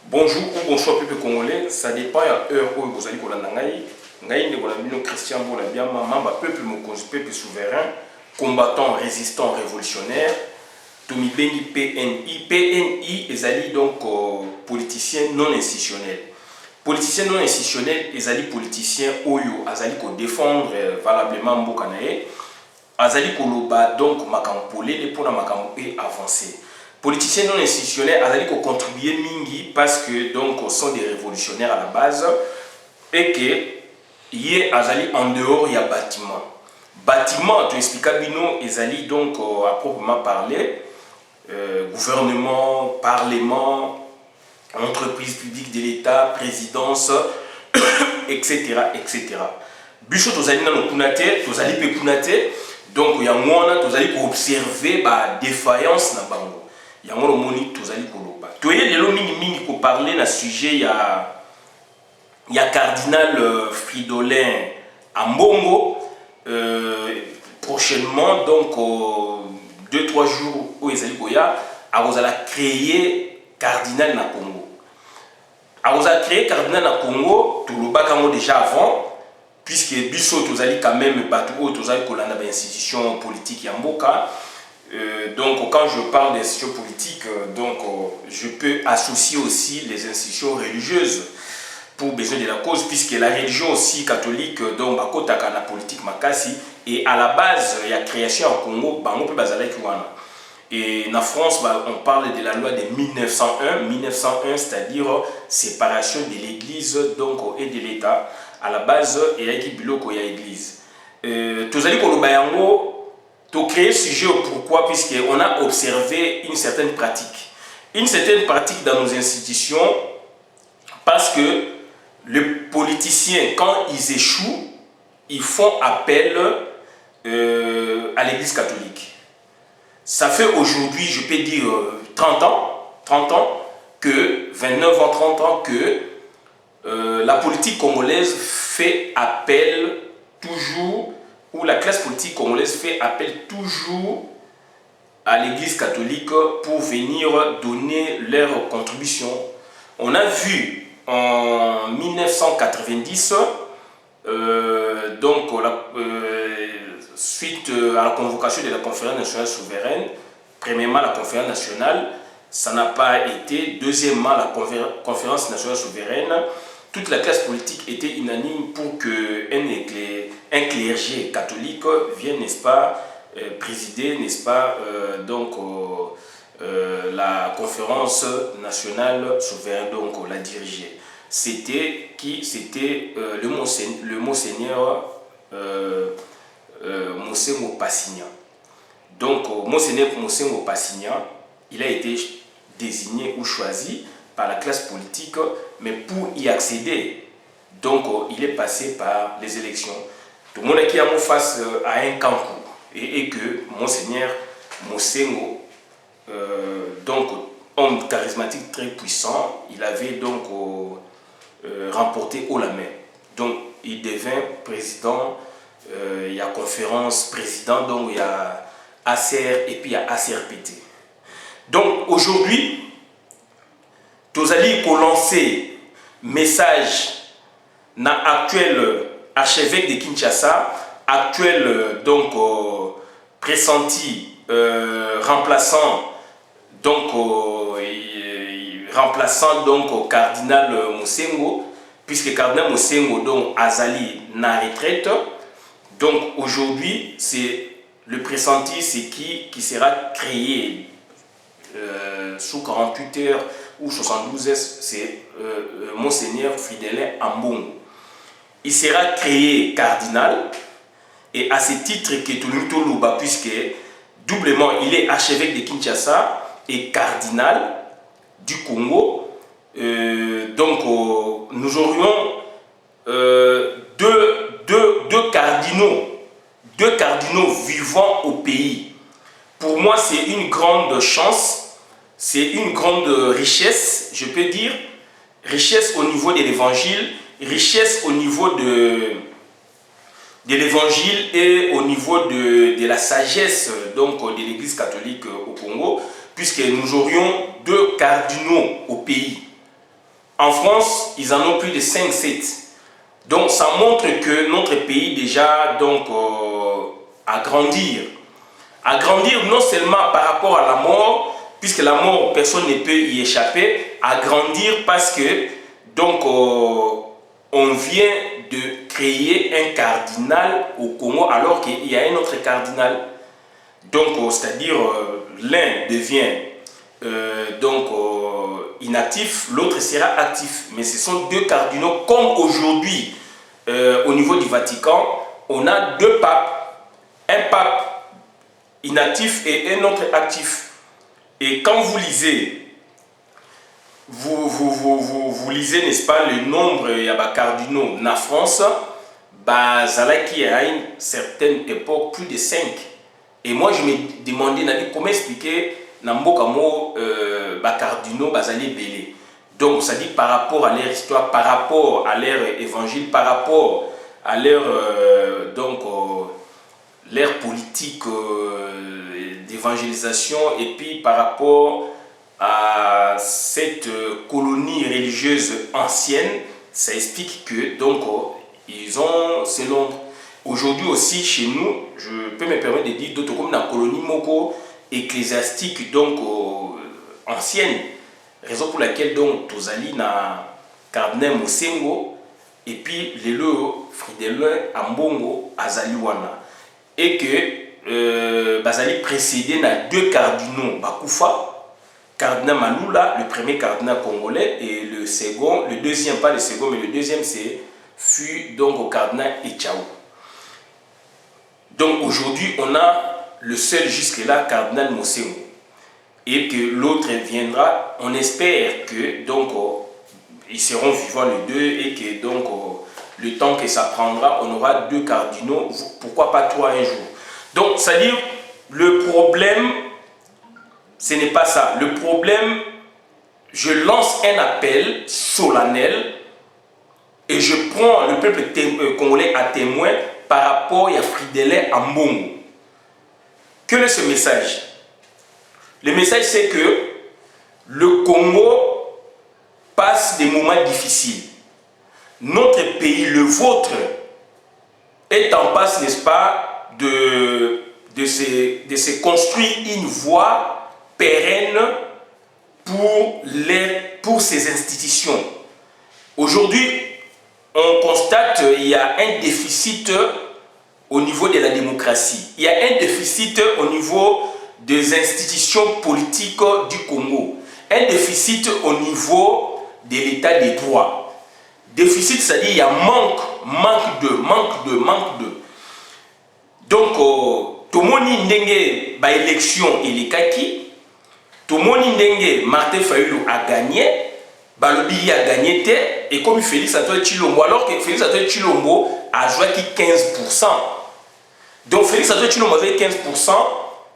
Bonjour ou bonsoir peuple congolais, ça dépend de l'heure où vous allez kolanda ngai. Ngai ne kolanda bino Christian Bola Biama, mamba peuple mokonzi, peuple souverain, combattant, résistant, révolutionnaire. Tomi Bengi PNI. PNI ezali donc politicien non institutionnel. Politicien non institutionnel ezali politicien oyo azali ko défendre valablement mboka na ye. Azali koloba donc makambo polele pona makambo e avancer. Politiciens non institutionnels azali ko contribuer mingi parce que donc sont des révolutionnaires à la base et que yé azali en dehors ya bâtiment. Bâtiment tu expliques bino ezali donc à proprement parler gouvernement, parlement, entreprise publique de l'État, présidence, etc. etc. Bicho tozali na kunate, tozali pe kunate, donc ya mwana tozali ko observer ba défaillance na bango. Yango lo moni tozali koloba. Toye lelo mingi ko parler na sujet ya cardinal Fridolin Ambongo prochainement donc 2-3 jours où ezali koya akozala créer cardinal na Congo. Akozala créer cardinal na Congo tolobaka ngo déjà avant puisque biso tozali quand même bato oyo tozali kolanda ba institution politique ya mboka. Donc quand je parle d'institutions politiques, donc je peux associer aussi les institutions religieuses pour besoin de la cause, puisque la religion aussi catholique, donc bakotaka na politique makasi, et à la base il y a création en Congo, bango pe bazalaki wana. Et en France, on parle de la loi de 1901, c'est-à-dire séparation de l'Église donc et de l'État. À la base, il y a biloko ya Église. Tozali koloba yango to créer sujet pourquoi puisqu'on a observé une certaine pratique dans nos institutions parce que les politiciens quand ils échouent ils font appel à l'église catholique. Ça fait aujourd'hui je peux dire 30 ans que 29 ans 30 ans que la politique congolaise fait appel toujours où la classe politique congolaise fait appel toujours à l'église catholique pour venir donner leur contribution. On a vu en 1990, donc suite à la convocation de la conférence nationale souveraine, premièrement la conférence nationale, ça n'a pas été, deuxièmement la conférence nationale souveraine, toute la classe politique était unanime pour qu'un clergé catholique vienne, n'est-ce pas, présider, n'est-ce pas, donc la conférence nationale souveraine, donc la diriger. C'était qui? C'était le monseigneur Mosengo Passignan. Donc monseigneur Mosengo Passignan, il a été désigné ou choisi par la classe politique, mais pour y accéder, donc il est passé par les élections. Tout le monde qui a face à un concours et que monseigneur Mosengo, donc homme charismatique très puissant, il avait donc remporté haut la main. Donc il devint président, il y a conférence président, donc il y a ACR et puis il y a ACRPT. Donc aujourd'hui, tozali ko lancer message na actuel archevêque de Kinshasa, actuel donc pressenti remplaçant donc cardinal Mosengo, puisque cardinal Mosengo donc azali na retraite. Donc aujourd'hui c'est le pressenti, c'est qui sera créé sous 48 heures ou 72 heures, c'est monseigneur Fridolin Ambongo. Il sera créé cardinal et à ce titre que Toluto Luba, puisque doublement il est archevêque de Kinshasa et cardinal du Congo. Donc nous aurions deux cardinaux vivant au pays. Pour moi c'est une grande chance. C'est une grande richesse, je peux dire, richesse au niveau de l'évangile, richesse au niveau de l'évangile et au niveau de la sagesse donc, de l'église catholique au Congo, puisque nous aurions deux cardinaux au pays. En France, ils en ont plus de 5-7. Donc ça montre que notre pays déjà donc à grandir. À grandir non seulement par rapport à la mort, puisque la mort, personne ne peut y échapper, à grandir parce que donc on vient de créer un cardinal au Congo alors qu'il y a un autre cardinal. Donc c'est-à-dire l'un devient inactif, l'autre sera actif. Mais ce sont deux cardinaux comme aujourd'hui au niveau du Vatican, on a deux papes, un pape inactif et un autre actif. Et quand vous lisez, vous lisez, n'est-ce pas, le nombre de cardinaux en France, Zalaki à une certaine époque plus de 5. Et moi je me demandais comment expliquer Nambokamo cardinaux Bazali Belé. Donc ça dit par rapport à leur histoire, par rapport à leur évangile, par rapport à leur leur politique d'évangélisation et puis par rapport à cette colonie religieuse ancienne, ça explique que donc ils ont ce nombre. Aujourd'hui aussi chez nous, je peux me permettre de dire d'autres comme la colonie moko ecclésiastique donc ancienne, raison pour laquelle donc Tozali na cardinal Mosengo et puis lelo Fridelin Ambongo Azaliwana et que Bazali précédé na deux cardinaux Bakufa, cardinal Malula, le premier cardinal congolais, et le second, le deuxième, pas le second mais le deuxième fut donc au cardinal Echao. Donc aujourd'hui on a le seul jusque-là, cardinal Mosengo, et que l'autre viendra. On espère que donc ils seront vivants les deux et que donc le temps que ça prendra, on aura deux cardinaux, pourquoi pas trois un jour. Donc c'est-à-dire le problème, ce n'est pas ça. Le problème, je lance un appel solennel et je prends le peuple congolais à témoin par rapport à Fridelin Ambongo. Quel est ce message? Le message c'est que le Congo passe des moments difficiles. Notre pays, le vôtre, est en passe, n'est-ce pas, de se construire une voie pérenne pour ces institutions. Aujourd'hui, on constate qu'il y a un déficit au niveau de la démocratie. Il y a un déficit au niveau des institutions politiques du Congo. Un déficit au niveau de l'état des droits. Déficit, c'est-à-dire il y a manque de. Donc, tomoni ndenge ba élection elekaki, tomoni ndenge Martin Fayulu a gagné, Balobi a gagné et comme Félix Antoine Tshilombo, alors que Félix Antoine Tshilombo a joué qui 15%. Donc Félix Antoine Tshilombo avait 15%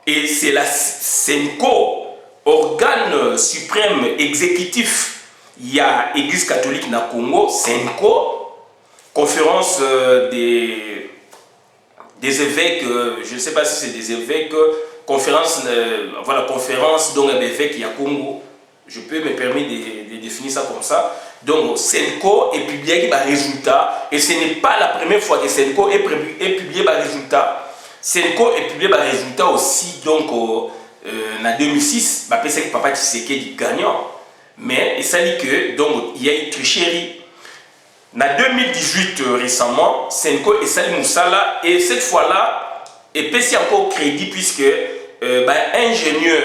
et c'est la Senko, organe suprême exécutif. Il y a Église catholique na Congo, Senko, conférence des évêques, je ne sais pas si c'est des évêques, conférence, voilà, conférence donc évêques il y a Congo. Je peux me permettre de définir ça comme ça. Donc Senko est publié par résultat et ce n'est pas la première fois que Senko est publié par résultat. Senko est publié par résultat aussi donc en 2006, c'est que Papa Tshisekedi gagnant. Mais il s'agit que donc il y a une tricherie. En 2018 récemment, Senko et Salim Moussala et cette fois-là, et puis c'est encore crédit puisque ingénieur,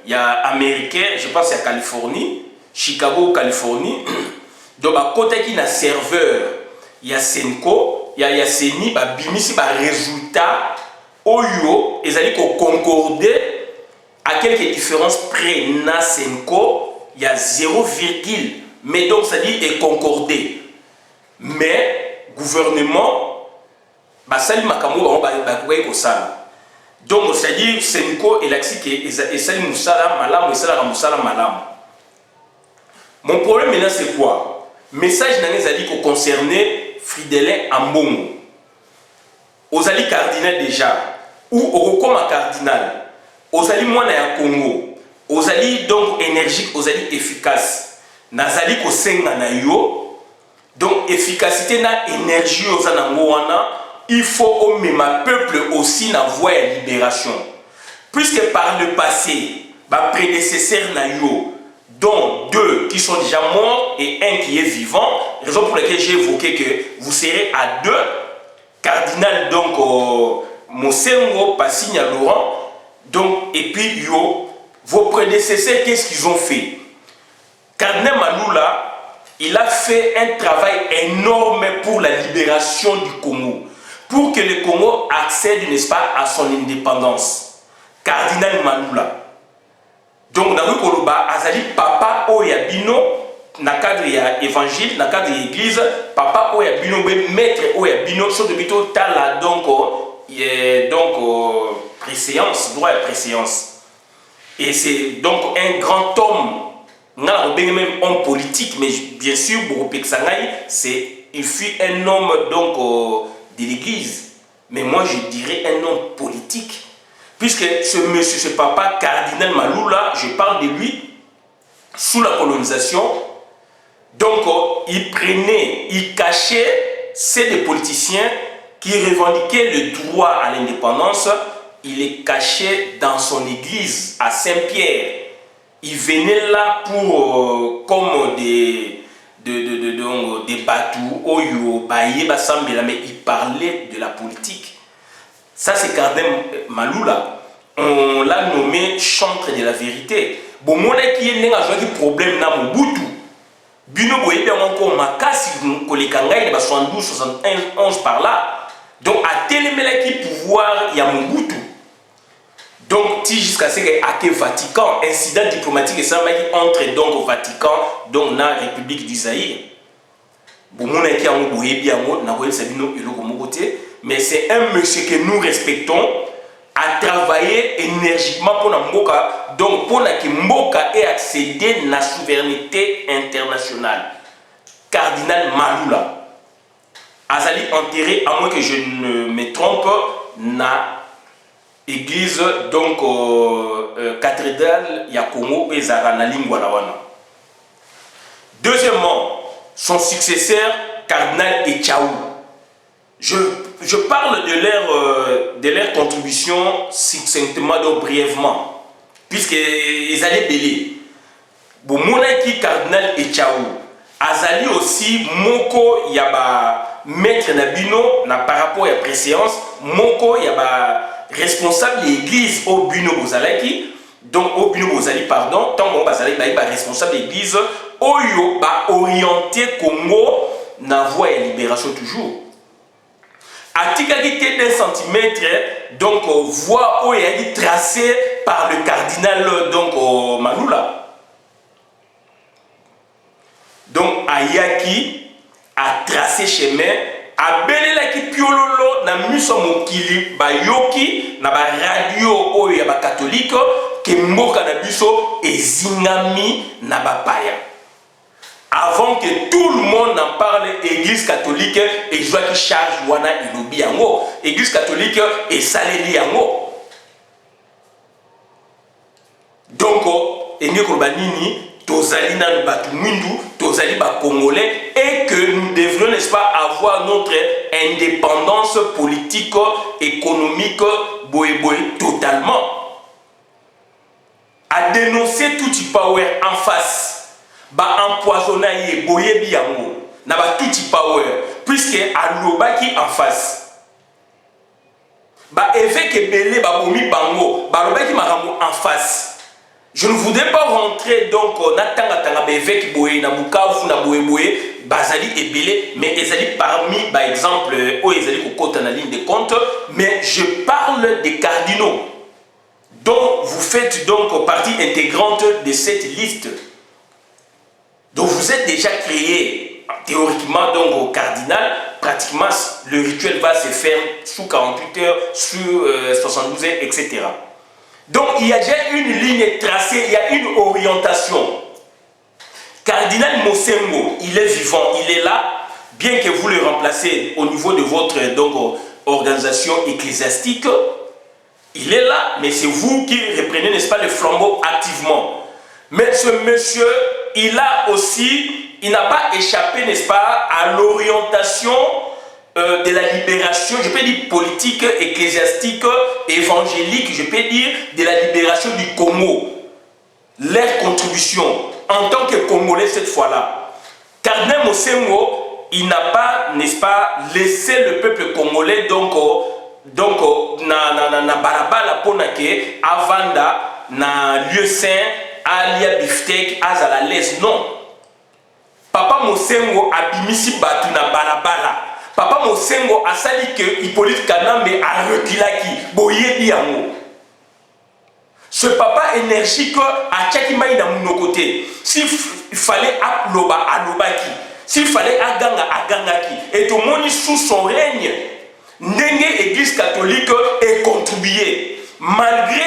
il y a américain, je pense à Californie, Chicago, Californie, donc à côté qui a serveur, il y a Senko, il y a Seni, bimisi résultat, Oyo, ils allaient concorder à quelques différences près na Senko. Il y a 0, mais donc ça dit est concordé. Mais gouvernement, Salim Makamou donc c'est-à-dire Senko et Laxik et Salim Moussala Malam et Salam Moussala Malam. Mon problème maintenant c'est quoi? Message n'a pas dit qu'on concernait Fridelin Ambongo. Ozali cardinal déjà, ou Orokoma cardinal, Ozali Mwana ya Congo. Ozali donc énergique, Ozali efficace. nazali kosenga na yo. Donc efficacité na énergie ozanango wana, il faut au même peuple aussi na voie ya libération. Puisque par le passé, ma prédécesseur na yo, dont 2 qui sont déjà morts et 1 qui est vivant, raison pour laquelle j'ai évoqué que vous serez à 2, cardinal donc Mosengo, Passigna, Laurent, donc et puis yo, vos prédécesseurs, qu'est-ce qu'ils ont fait? Cardinal Maloula, il a fait un travail énorme pour la libération du Congo, pour que le Congo accède, n'est-ce pas, à son indépendance. Cardinal Maloula. Donc, dans le Koloba, Azali, papa Oyabino, dans le cadre de l'évangile, dans le cadre de l'église, papa Oyabino, maître Oyabino, chose de bito, tala, donc, préséance, droit à préséance. Et c'est donc un grand homme. Même homme politique, mais bien sûr, il fut un homme donc, de l'église. Mais moi, je dirais un homme politique. Puisque ce monsieur, ce papa, cardinal Maloula, je parle de lui, sous la colonisation, donc il prenait, il cachait, c'est des politiciens qui revendiquaient le droit à l'indépendance, il les cachait dans son église à Saint-Pierre. Il venait là pour comme des batous, mais il parlait de la politique. Ça c'est Cardinal Maloula. On l'a nommé chantre de la vérité. Bon, mon qui est un problème na Mobutu. Bino boye bien encore makasi kolekangai de 72 71 par là. Donc à télémela qui pouvoir ya Mobutu. Donc, jusqu'à ce que le Vatican, incident diplomatique et ça entre donc au Vatican, donc dans la République du Zaïre. Mais c'est un monsieur que nous respectons, a travaillé énergiquement pour Mboka, donc pour que Mboka ait accédé à la souveraineté internationale. Cardinal Maloula. Azali enterré, à moins que je ne me trompe, na église donc cathédrale ya Congo et Zara lingua la wana. Deuxièmement, son successeur cardinal Echaou. Je parle de leur contribution succinctement donc brièvement puisque ils allaient belé. Bon monaki cardinal Echaou. Azali aussi moko yaba maître nabino na par rapport à préséance moko yaba responsable de l'église au Buno Bozalaki, donc au Buno Bozali, pardon, tant que Bozali est responsable de l'église, Oyo va orienter Congo na voie et libération toujours. À tigalité d'un centimètre, donc voie où il est tracée par le cardinal donc Maloula. Donc Ayaki a tracé chemin. Abelela ki piololo na miso mokili bayoki na ba radio oyo ya ba catholique ke mboka na biso ezingami na ba paya. Avant que tout le monde en parle, église catholique et joie qui charge wana ilobi yango, église catholique et saleli yango. Donc eni ko banini tozali na batu mwindu, tozali ba congolais et que nous devrions n'est-ce pas avoir notre indépendance politique, économique, boé totalement. À dénoncer tout power en face, ba empoisonner boye biango, na ba tout power, puisque à l'obaki en face. Ba évêque belé ba bomi bango, ba l'obaki marambo en face. Je ne voudrais pas rentrer donc dans l'évêque Boé, na Bukavu, na Boé, Bazali et Belé, mais Ezali parmi, par exemple, où Ezali Kokota dans la ligne de compte, mais je parle des cardinaux, dont vous faites donc partie intégrante de cette liste. Donc vous êtes déjà créé, théoriquement, donc au cardinal, pratiquement le rituel va se faire sous 48 heures, sous 72 heures, etc. Donc il y a déjà une ligne tracée, il y a une orientation. Cardinal Mosengo, il est vivant, il est là, bien que vous le remplacez au niveau de votre donc, organisation ecclésiastique, il est là, mais c'est vous qui reprenez, n'est-ce pas, le flambeau activement. Mais ce monsieur il n'a pas échappé, n'est-ce pas, à l'orientation de la libération, je peux dire politique, ecclésiastique, évangélique, je peux dire de la libération du Congo. Leur contribution en tant que Congolais cette fois-là. Cardinal Mosengo, il n'a pas, n'est-ce pas, laissé le peuple congolais na balabala pona ke avanda na lieu saint alia biftek azala les non. Papa Mosengo abimisi batu na balabala. Papa Mosengo asali que Hippolyte Kanambe a reculaki boyebi yango. Ce papa énergique a tchakimai na mon côté. S'il fallait aploba alobaki, s'il fallait aganga agangaki, et tout le monde sous son règne, n'enge église catholique est contribué. Malgré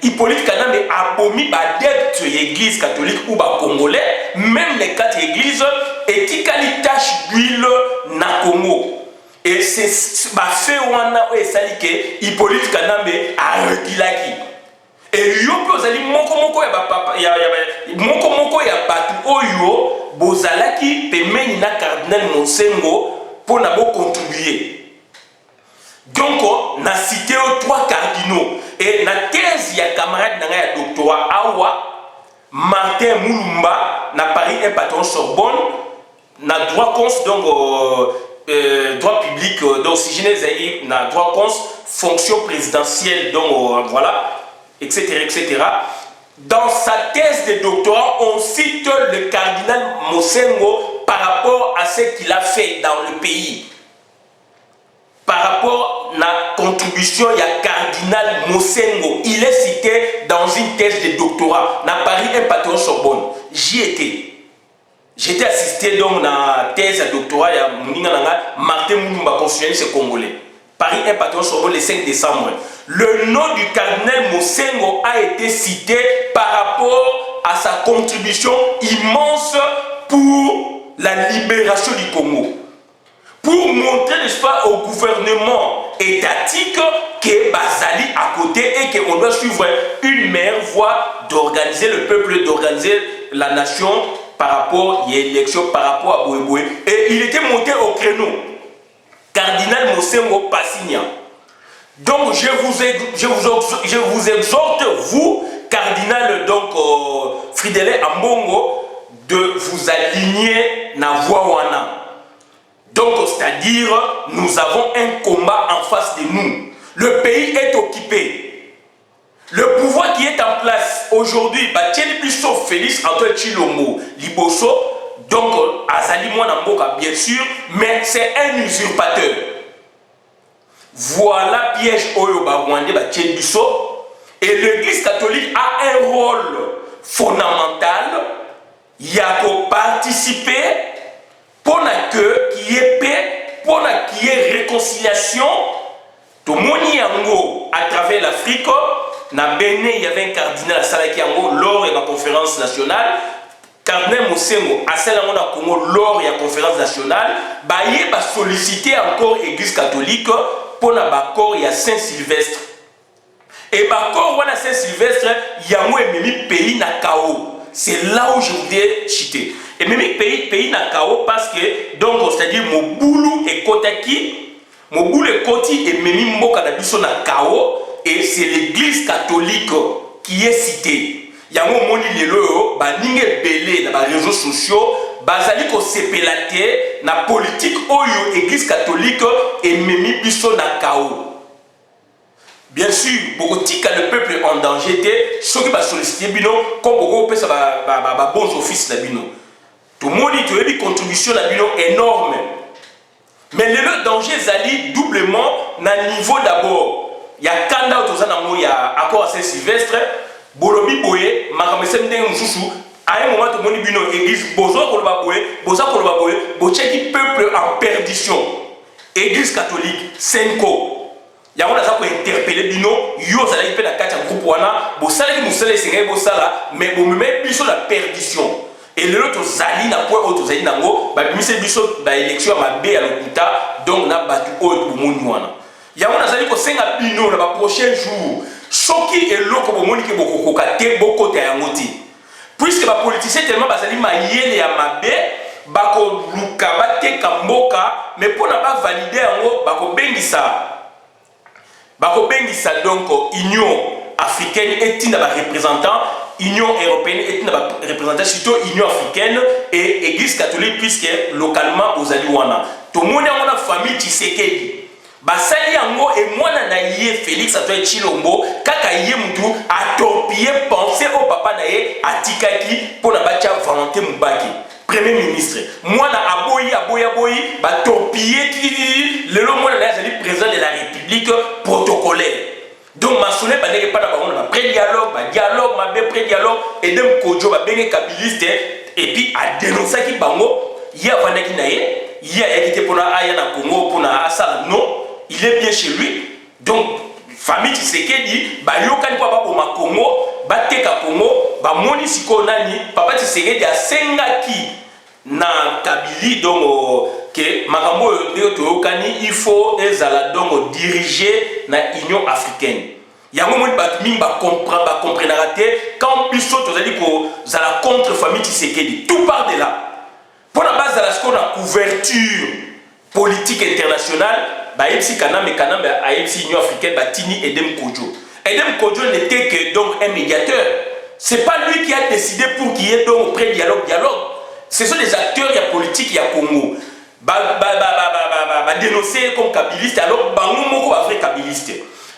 Hippolyte Kanambe abomi adepte l'église catholique ou ba congolais, même les quatre églises etikali tache d'huile na Congo. Et c'est ma fait wana o esali ke Hippolyte Kanambe a reculaki. Et yo pozali moko ya batu oyo bozalaki pemeni na cardinal Mosengo pour na bo contribuer. Donc na cité aux trois cardinaux et na thèse ya camarade na ya doctorat awa Martin Moulumba na Paris un patron Sorbonne na droit cons donc droit public donc si je n'ai na droit cons fonction présidentielle donc voilà etc., etc. Dans sa thèse de doctorat, on cite le cardinal Mosengo par rapport à ce qu'il a fait dans le pays. Par rapport à la contribution, il y a cardinal Mosengo. Il est cité dans une thèse de doctorat. Dans Paris, un patron Sorbonne. J'y étais. J'étais assisté donc dans la thèse de doctorat. Il y a Martin Moulumba, constitutionnaliste congolais. Paris, un patron Sorbonne le 5 décembre. Le nom du cardinal Mosengo a été cité par rapport à sa contribution immense pour la libération du Congo. Pour montrer, n'est-ce pas, au gouvernement étatique que Bazali à côté et qu'on doit suivre une meilleure voie d'organiser le peuple, d'organiser la nation par rapport à l'élection, par rapport à Bouéboué. Et il était monté au créneau. Cardinal Mosengo Passignan. Donc je vous exhorte, vous, cardinal donc Fridolin Ambongo, de vous aligner na voie wana. Donc c'est-à-dire, nous avons un combat en face de nous. Le pays est occupé. Le pouvoir qui est en place aujourd'hui, Félix Antoine Tshilombo Liboso, donc Azali Mwanamboka bien sûr, mais c'est un usurpateur. Voilà piège Oyo Barwande Batchebiso. Et l'église catholique a un rôle fondamental. Il y a pour participer pour qu'il y ait paix, pour qu'il y ait réconciliation. Tout le monde yango à travers l'Afrique. Na Bénin, il y avait un cardinal à Salakiango lors de la conférence nationale. Cardinal Mosengo à Salakiango Congo lors de la conférence nationale. Il va solliciter encore l'église catholique. Pour la Bakor, il y a Saint-Sylvestre. Et Bakor, il y a Saint-Sylvestre, il y a un pays na Kao. C'est là où je voudrais citer. Et même pays na Kao parce que, donc, c'est-à-dire, mon boulot est Kotaki, mon boulot est Koti et même Mboka Nabiso na Kao. Et c'est l'église catholique qui est citée. Il y a un moment où il y a belé dans les réseaux sociaux. Bazali ko sepelate na politique oyo église catholique et memi biso na kao. Bien sûr, bokotika le peuple en danger té soki ba solliciter bino comme boko pesa ba bons offices na bino. Tout le monde dit une contribution na bino énorme. Mais le danger zali doublement na niveau d'abord. Il y a kanda otozana mo ya accord à Saint-Sylvestre, bolobi boye makamese ndenge mususu. À un moment, tout le monde dit que l'église, le peuple en perdition. Église catholique, Senko. Il y a un interpellé Bino, yo ça peut la carte groupe wana, bo sala ki musala senga bo sala, mais bo même biso la perdition. Et le autre zali na point autre zali nango, ba biso biso ba élection ma bé à l'hôpital, donc na batu autre bo moni wana. Il y a un zali ko senga Bino na ba prochain jour. Soki et loko bo moni ke boko koka te boko te yangoti. puisque les politiciens tellement basali mayele ya mabe bako luka bateka mboka mais pour na pas valider yango bako bengisa donc Union africaine etinda ba représentant Union européenne etinda ba représentant surtout Union africaine et Église catholique puisque localement ozali wana to moni yango na famille Tshisekedi basali yango et mwana na ye Félix Antoine Tshilombo kaka ye mutu atopie penser au papa na ye atikaki pona batia Valentin Mubaki premier ministre mwana aboyi batopie lelo mwana na azali président de la République protocolaire donc masole bandeke pas na bango na pré-dialogue mabe pré-dialogue et dem kojo ba benge kabiliste et puis a dénoncer ki bango ya vanaki na ye a été pour aya na Congo pour na asala non il est bien chez lui donc famille Tshisekedi ba yokani kwa babo makongo bateka Congo ba moni siko nani papa Tshisekedi asengaki na Kabili donc que makambo ndio toyokani il faut ezala donc diriger na Union africaine yango moni ba mingi ba comprendre te quand biso tozali ko zala contre famille Tshisekedi tout part de là pour la base de la score la couverture politique internationale ba yepsi kanambe a yepsi Union africaine ba tini Edem Kodjo n'était que donc un médiateur. C'est pas lui qui a décidé pour qu'il y ait donc pré-dialogue. Ce sont les acteurs il y a politique il y a Congo. Dénoncer comme kabiliste alors bango moko ba vrai kabiliste.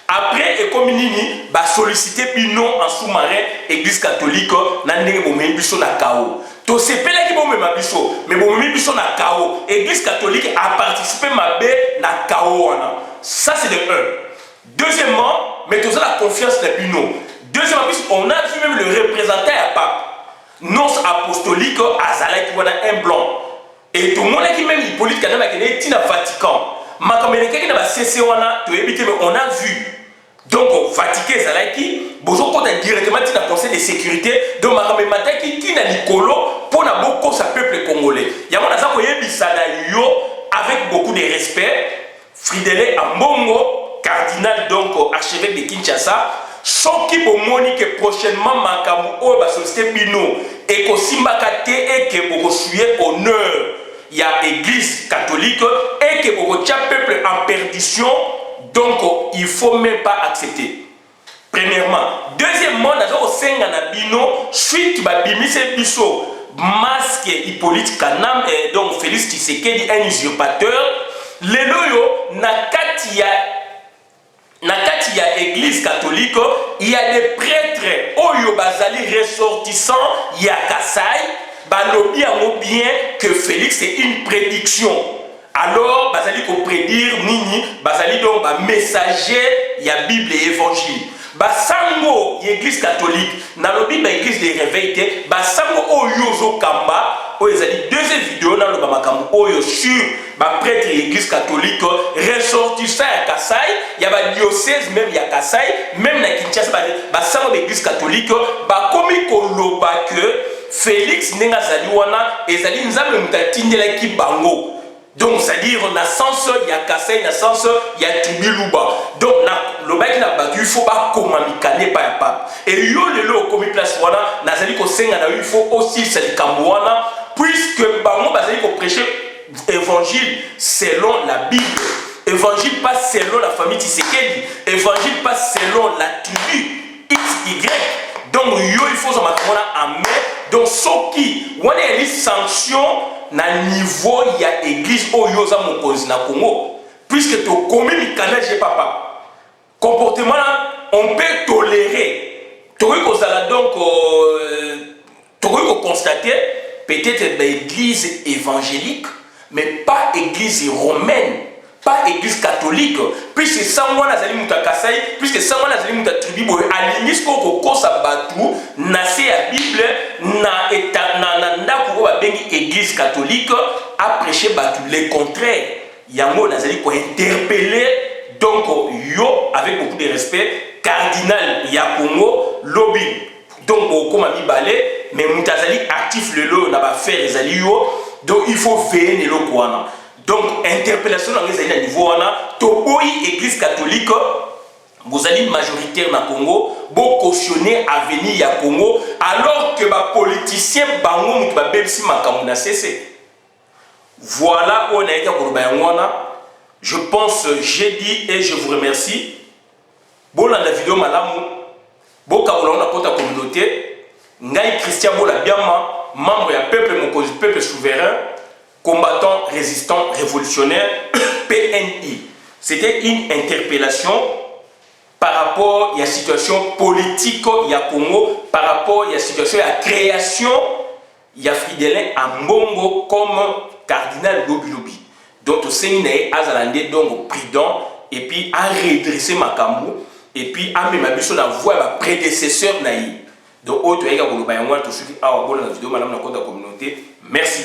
Après et comme nini ba solliciter bino en sous-marin église catholique na ndenge bomemi biso na kao. To sepela ki bomema biso mais bomemi biso na kao. Église catholique a participé mabe na kao wana. Ça c'est de un. Deuxièmement, mettons la confiance dans bino. Deuxièmement, on a vu même le représentant à pape. Non apostolique azala qui wana un blanc. Et tout le monde qui même Hippolyte Kanama qui est dans le Vatican. Ma communauté qui n'a pas cessé on a vu. Donc, Vatican, Zalaki, Bozo compte directement dans le Conseil de sécurité. Donc, ma communauté qui n'a Nicolo pour beaucoup sa peuple congolais. Il y a mon azako yebisana yo avec beaucoup de respect. Fridele Ambongo, cardinal donc archevêque de Kinshasa. Soki bomoni que prochainement makamu o ba société bino et ko simbakate et que boko suye honneur. Il y a l'église catholique et que beaucoup de peuple en perdition, donc il ne faut même pas accepter. Premièrement. Deuxièmement, nous avons bino suite à bimise biso masque Hippolyte Kanam et donc Félix Tshisekedi un usurpateur. Les loyo nakati ya église catholique, il y a des prêtres oyo bazali ressortissants ya Kasai. Balobi a bien que Félix c'est une prédiction. Alors, bazali ko prédire nini, bazali donc ba messager ya Bible et évangile. Basango l'église catholique, na lobi ba église de réveil te, basango oyo zo kamba, o ezali deuxième vidéo na lo ba makambo oyo sur ba prêtre l'église catholique ressortissant ya Kasai, ya ba diocèse même ya Kasai, même na Kinshasa basango l'église catholique, ba komi ko loba que Félix nenga zali wana ezali nzambe mutatindela ki bango. Donc c'est-à-dire na sens ya Kasai na sens ya Tubiluba. Donc na lobaki na batu il faut pas komamikane pa ya pape. Et yo lelo komi place wana nazali ko senga na il faut aussi sali kambo wana puisque bango bazali ko prêcher évangile selon la Bible. Évangile pas selon la famille Tshisekedi, évangile pas selon la tribu XY. Donc yo il faut se mettre en main. Donc ce qui on a une sanction na niveau il y a église au yoza mokonzi na Congo puisque to commis mikana j'ai papa comportement là on peut tolérer to donc to constater peut-être l'église évangélique mais pas église romaine, pas église catholique, puisque sans moi nazali mutakasai, puisque sans moi nazali mutatribu boy alinis ko kosa batu na se ya Bible na eta na ndako ba bengi église catholique a prêcher batu le contraire. Yango nazali ko interpeller donc yo avec beaucoup de respect cardinal ya Congo lobby donc beaucoup ma balé mais mutazali actif le lo na ba faire ezali yo donc il faut veiller le kwana. Donc, interpellation dans les niveau, to boy église catholique, vous allez majoritaire na Congo, vous cautionner l'avenir ya Congo, alors que les politiciens bango mutu ba bebsi makambo na cessé. Voilà où on a été à je pense, j'ai dit et je vous remercie. Bon, dans la vidéo, madame, bon, quand on a la communauté, Ngaï Christian Bola Biama, membre du peuple souverain, combattant, résistant, révolutionnaire, PNI. C'était une interpellation par rapport à la situation politique du Congo, par rapport à la situation de la création de Fridolin Ambongo comme cardinal Lobi Lobi. Donc, au séminaire, Azalande, donc prudent, et puis à redresser Makambu, et puis à même abisso la voix à prédécesseur naï. Donc, autre, il y a un vidéo, madame, dans la communauté. Merci.